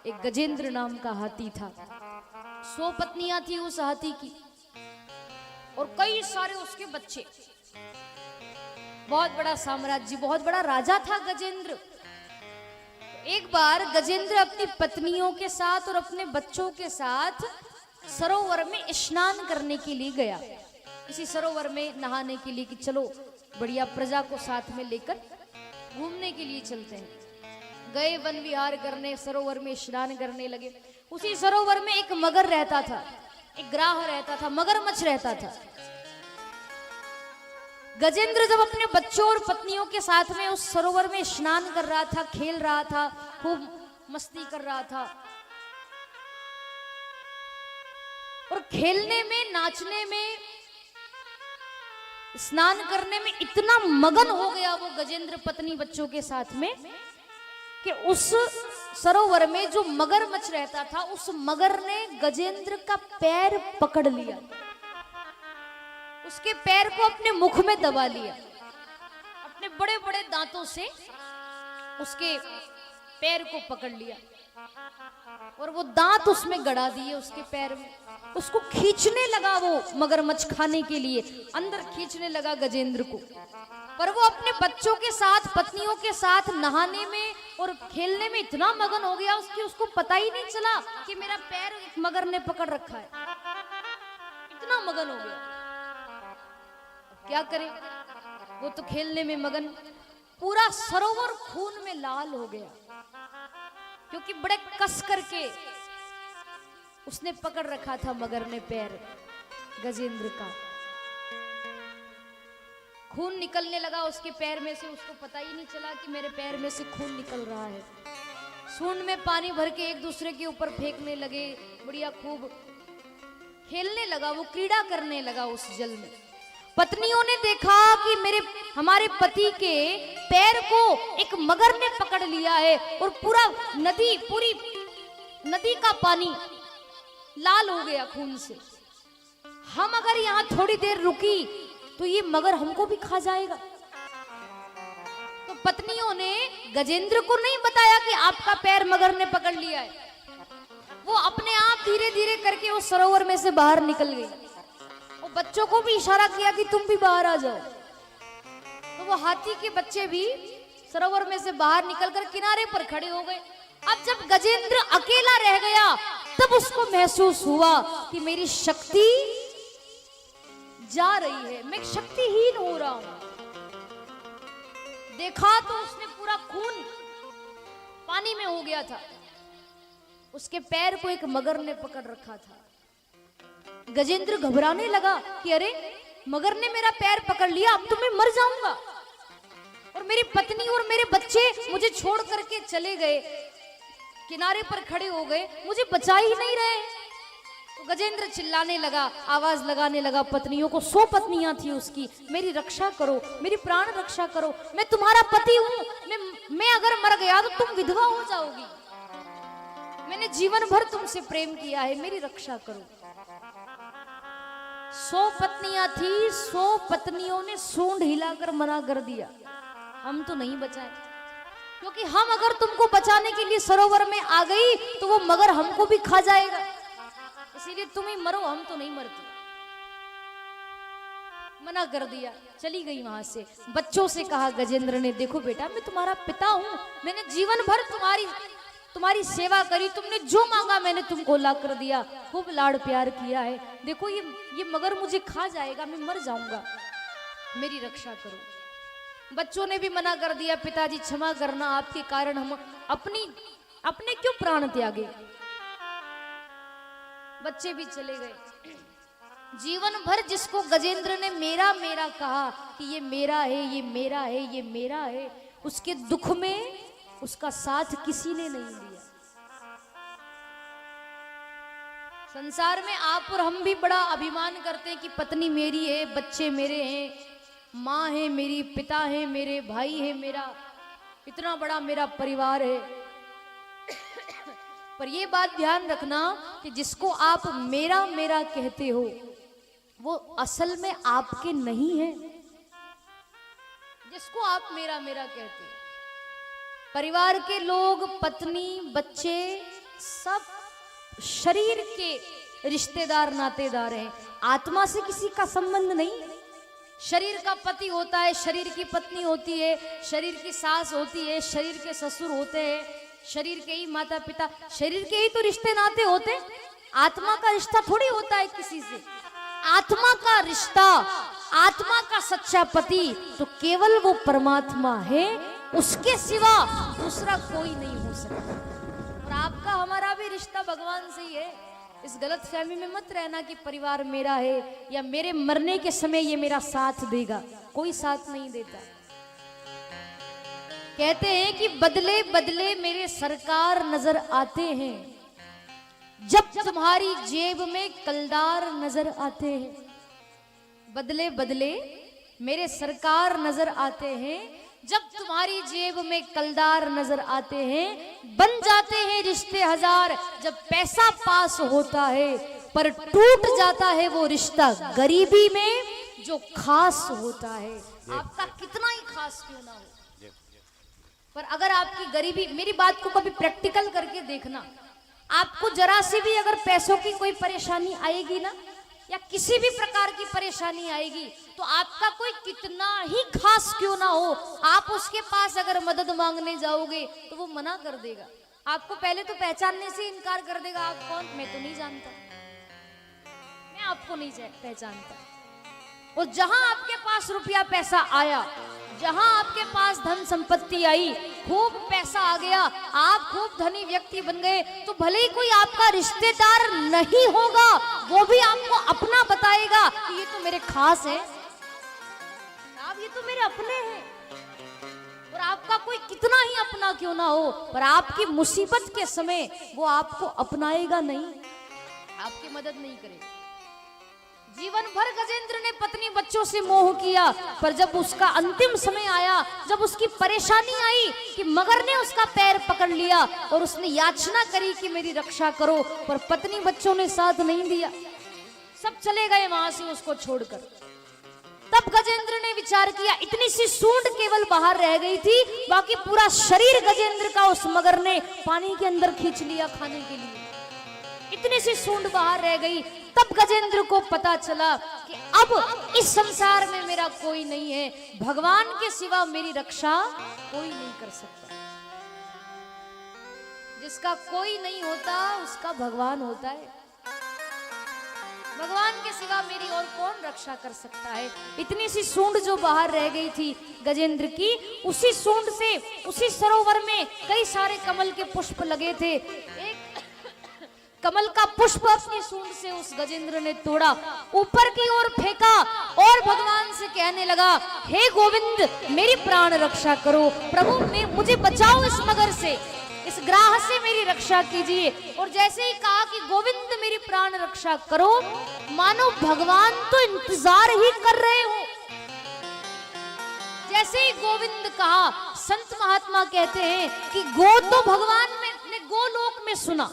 एक गजेंद्र नाम का हाथी था। 100 पत्नियां थी उस हाथी की और कई सारे उसके बच्चे। बहुत बड़ा साम्राज्य, बहुत बड़ा राजा था गजेंद्र। एक बार गजेंद्र अपनी पत्नियों के साथ और अपने बच्चों के साथ सरोवर में स्नान करने के लिए गया। इसी सरोवर में नहाने के लिए कि चलो बढ़िया प्रजा को साथ में लेकर घूमने के लिए चलते हैं। गए वन विहार करने, सरोवर में स्नान करने लगे। उसी सरोवर में एक मगर रहता था, एक ग्राह रहता था, मगरमच्छ रहता था। गजेंद्र जब अपने बच्चों और पत्नियों के साथ में उस सरोवर में स्नान कर रहा था, खेल रहा था, खूब मस्ती कर रहा था और खेलने में, नाचने में, स्नान करने में इतना मगन हो गया वो गजेंद्र पत्नी बच्चों के साथ में कि उस सरोवर में जो मगरमच्छ रहता था उस मगर ने गजेंद्र का पैर पकड़ लिया, उसके पैर को अपने मुख में दबा लिया, अपने बड़े बड़े दांतों से उसके पैर को पकड़ लिया और वो दांत उसमें गड़ा दिए उसके पैर में। उसको खींचने लगा वो मगरमच्छ खाने के लिए, अंदर खींचने लगा गजेंद्र को। पर वो अपने बच्चों के साथ, पत्नियों के साथ नहाने में और खेलने में इतना मगन हो गया उसको पता ही नहीं चला कि मेरा पैर एक मगर ने पकड़ रखा है। इतना मगन हो गया, क्या करे, वो तो खेलने में मगन। पूरा सरोवर खून में लाल हो गया क्योंकि बड़े कस करके उसने पकड़ रखा था मगर ने पैर गजेंद्र का। खून निकलने लगा उसके पैर में से, उसको पता ही नहीं चला कि मेरे पैर में से खून निकल रहा है। सूंड में पानी भर के एक दूसरे के ऊपर फेंकने लगे, बढ़िया खूब खेलने लगा, वो क्रीड़ा करने लगा उस जल में। पत्नियों ने देखा कि हमारे पति के पैर को एक मगर ने पकड़ लिया है और पूरी नदी का पानी लाल हो गया खून से। हम अगर यहाँ थोड़ी देर रुकी तो ये मगर हमको भी खा जाएगा। तो पत्नियों ने गजेंद्र को नहीं बताया कि आपका पैर मगर ने पकड़ लिया है। वो अपने आप धीरे धीरे करके उस सरोवर में से बाहर निकल गई। वो बच्चों को भी इशारा किया कि तुम भी बाहर आ जाओ। तो वो हाथी के बच्चे भी सरोवर में से बाहर निकलकर किनारे पर खड़े हो गए। अब जब गजेंद्र अकेला रह गया तब उसको महसूस हुआ कि मेरी शक्ति जा रही है, मैं शक्तिहीन हो रहा हूं। देखा तो उसने पूरा खून पानी में हो गया था, उसके पैर को एक मगर ने पकड़ रखा था। गजेंद्र घबराने लगा कि अरे मगर ने मेरा पैर पकड़ लिया, अब तो मैं मर जाऊंगा और मेरी पत्नी और मेरे बच्चे मुझे छोड़ करके चले गए, किनारे पर खड़े हो गए, मुझे बचा ही नहीं रहे। तो गजेंद्र चिल्लाने लगा, आवाज लगाने लगा पत्नियों को। 100 पत्नियां थी उसकी, मेरी रक्षा करो, मेरी प्राण रक्षा करो, मैं तुम्हारा पति हूं, मैं अगर मर गया तो तुम विधवा हो जाओगी, मैंने जीवन भर तुमसे प्रेम किया है, मेरी रक्षा करो। 100 पत्नियां थी, 100 पत्नियों ने सूंड हिलाकर मना कर दिया, हम तो नहीं बचाए, क्योंकि हम अगर तुमको बचाने के लिए सरोवर में आ गई तो वो मगर हमको भी खा जाएगा, इसीलिए तुम ही मरो, हम तो नहीं मरते। मना कर दिया, चली गई वहां से। बच्चों से कहा गजेंद्र ने, देखो बेटा मैं तुम्हारा पिता हूं, मैंने जीवन भर तुम्हारी सेवा करी, तुमने जो मांगा मैंने तुमको ला कर दिया, खूब लाड़ प्यार किया है। देखो ये मगर मुझे खा जाएगा, मैं मर जाऊंगा, मेरी रक्षा करो। बच्चों ने भी मना कर दिया, पिताजी क्षमा करना, आपके कारण हम अपने क्यों प्राण त्यागे। बच्चे भी चले गए। जीवन भर जिसको गजेंद्र ने मेरा मेरा कहा कि ये मेरा है, ये मेरा है, ये मेरा है, उसके दुख में उसका साथ किसी ने नहीं दिया। संसार में आप और हम भी बड़ा अभिमान करते हैं कि पत्नी मेरी है, बच्चे मेरे हैं, माँ है मेरी, पिता है मेरे, भाई है मेरा, इतना बड़ा मेरा परिवार है। पर यह बात ध्यान रखना कि जिसको आप मेरा मेरा कहते हो वो असल में आपके नहीं है। जिसको आप मेरा मेरा कहते हो परिवार के लोग, पत्नी, बच्चे, सब शरीर के रिश्तेदार नातेदार हैं, आत्मा से किसी का संबंध नहीं। शरीर का पति होता है, शरीर की पत्नी होती है, शरीर की सास होती है, शरीर के ससुर होते हैं, शरीर के ही माता पिता, शरीर के ही तो रिश्ते नाते होते। आत्मा का रिश्ता थोड़ी होता है किसी से। आत्मा का रिश्ता, आत्मा का सच्चा पति तो केवल वो परमात्मा है, उसके सिवा दूसरा कोई नहीं हो सकता। और आपका हमारा भी रिश्ता भगवान से ही है। इस गलत फहमी में मत रहना कि परिवार मेरा है या मेरे मरने के समय ये मेरा साथ देगा। कोई साथ नहीं देता। कहते हैं कि बदले बदले मेरे सरकार नजर आते हैं, जब तुम्हारी जेब में कलदार नजर आते हैं। बदले बदले मेरे सरकार नजर आते हैं, जब तुम्हारी जेब में कलदार नजर आते हैं। बन जाते हैं रिश्ते हजार जब पैसा पास होता है, पर टूट जाता है वो रिश्ता गरीबी में जो खास होता है। आपका कितना ही खास क्यों ना हो, पर अगर आपकी गरीबी, मेरी बात को कभी प्रैक्टिकल करके देखना, आपको जरा सी भी अगर पैसों की कोई परेशानी आएगी ना, या किसी भी प्रकार की परेशानी आएगी, तो आपका कोई कितना ही खास क्यों ना हो, आप उसके पास अगर मदद मांगने जाओगे तो वो मना कर देगा। आपको पहले तो पहचानने से इनकार कर देगा। आप कौन? मैं तो नहीं जानता, मैं आपको नहीं पहचानता। और जहां आपके पास रुपया पैसा आया, जहां आपके पास धन संपत्ति आई, खूब पैसा आ गया, आप खूब धनी व्यक्ति बन गए, तो भले ही कोई आपका रिश्तेदार नहीं होगा, वो भी आपको अपना बताएगा कि ये तो मेरे खास है, आप ये तो मेरे अपने हैं। और आपका कोई कितना ही अपना क्यों ना हो, पर आपकी मुसीबत के समय वो आपको अपनाएगा नहीं, आपकी मदद नहीं करेगा। जीवन भर गजेंद्र ने पत्नी बच्चों से मोह किया, पर जब उसका अंतिम समय आया, जब उसकी परेशानी आई कि मगर ने उसका पैर पकड़ लिया और उसने याचना करी कि मेरी रक्षा करो, पर पत्नी बच्चों ने साथ नहीं दिया, सब चले गए वहां से उसको छोड़कर। तब गजेंद्र ने विचार किया, इतनी सी सूंड केवल बाहर रह गई थी, बाकी पूरा शरीर गजेंद्र का उस मगर ने पानी के अंदर खींच लिया खाने के लिए। इतनी सी सूंड बाहर रह गई। तब गजेंद्र को पता चला कि अब इस संसार में मेरा कोई नहीं है, भगवान के सिवा मेरी रक्षा कोई नहीं कर सकता। जिसका कोई नहीं होता उसका भगवान होता है। भगवान के सिवा मेरी और कौन रक्षा कर सकता है। इतनी सी सूंड जो बाहर रह गई थी गजेंद्र की, उसी सूंड से, उसी सरोवर में कई सारे कमल के पुष्प लगे थे। एक कमल का पुष्प अपनी सूंड से उस गजेंद्र ने तोड़ा, ऊपर की ओर फेंका और भगवान से कहने लगा, हे गोविंद मेरी प्राण रक्षा करो, प्रभु मुझे बचाओ इस मगर से, इस ग्राह से मेरी रक्षा कीजिए। और जैसे ही कहा कि गोविंद मेरी प्राण रक्षा करो, मानो भगवान तो इंतजार ही कर रहे हो। जैसे ही गोविंद कहा, संत महात्मा कहते हैं कि गो तो भगवान ने गोलोक में सुना,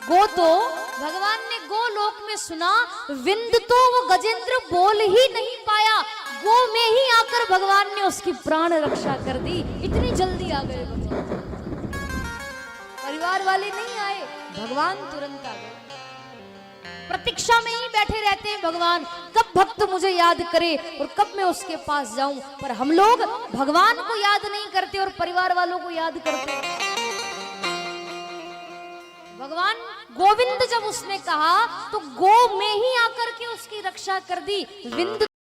गो तो भगवान ने गोलोक में सुना, विंद तो वो गजेंद्र बोल ही नहीं पाया, गो में ही आकर भगवान ने उसकी प्राण रक्षा कर दी। इतनी जल्दी आ गए भगवान, परिवार वाले नहीं आए, भगवान तुरंत आ गए। प्रतीक्षा में ही बैठे रहते हैं भगवान, कब भक्त मुझे याद करे और कब मैं उसके पास जाऊं। पर हम लोग भगवान को याद नहीं करते और परिवार वालों को याद करते। भगवान गोविंद जब उसने कहा तो गो में ही आकर के उसकी रक्षा कर दी, विंद